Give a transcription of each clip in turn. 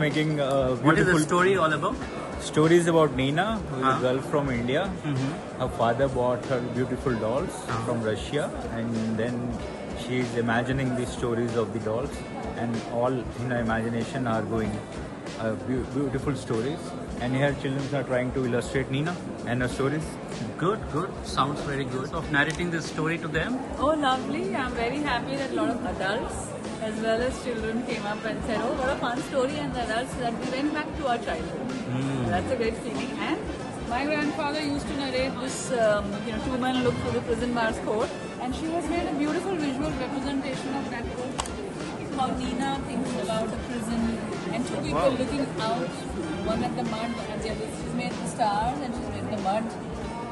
making What is the story all about? Stories about Nina, who is a girl from India. Mm-hmm. Her father bought her beautiful dolls from Russia, and then she is imagining the stories of the dolls, and all in her imagination are going beautiful stories. And here children are trying to illustrate Nina and her stories. Good, good. Sounds very good. Of narrating this story to them. Oh, lovely. I'm very happy that a lot of adults as well as children came up and said, oh, what a fun story, and the adults that we went back to our childhood. That's a great feeling. And my grandfather used to narrate this, two men look through the prison bars court, and she has made a beautiful visual representation of that court. How Nina thinks about a prison and two people looking out, one at the mud and the other. She's made the stars and she's made the mud.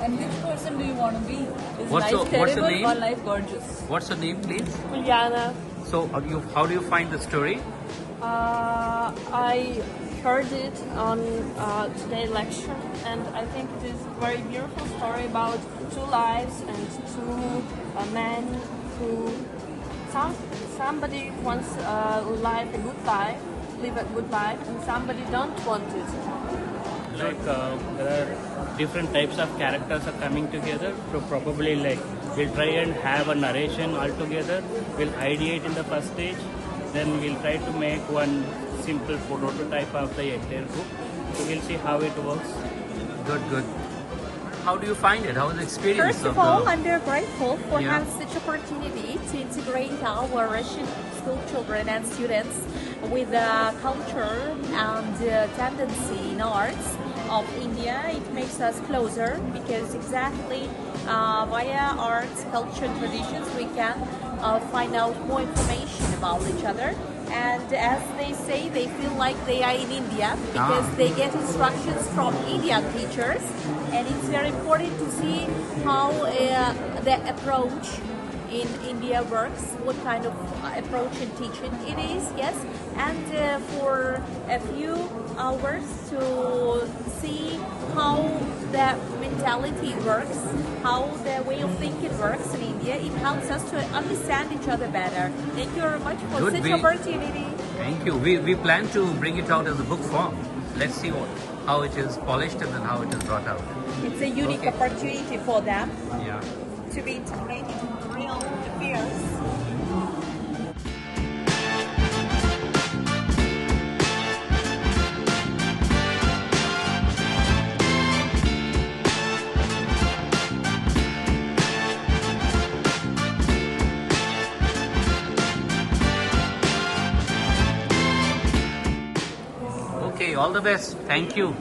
And which person do you want to be? Is life terrible or life gorgeous? What's her name, please? Juliana. So, how do you find the story? I heard it on today's lecture, and I think it is a very beautiful story about two lives and two men who somebody wants live a good life, and somebody don't want it. Like there are different types of characters are coming together, so probably like we'll try and have a narration all together. We'll ideate in the first stage, then we'll try to make one simple prototype of the entire book. So we'll see how it works. Good, good. How do you find it? How was the experience? First of all, I'm very grateful for having such opportunity to integrate our Russian school children and students with the culture and tendency in arts of India. It makes us closer because exactly via arts, culture, and traditions we can find out more information about each other. And as they say, they feel like they are in India because they get instructions from Indian teachers, and it's very important to see how the approach in India works, what kind of approach in teaching it is, yes, and for a few hours to see how the mentality works, how the way of thinking works in India. It helps us to understand each other better. Thank you very much for such opportunity. Thank you. We plan to bring it out as a book form. Let's see how it is polished and then how it is brought out. It's a unique opportunity for them to be integrated in real affairs. Okay, all the best. Thank you.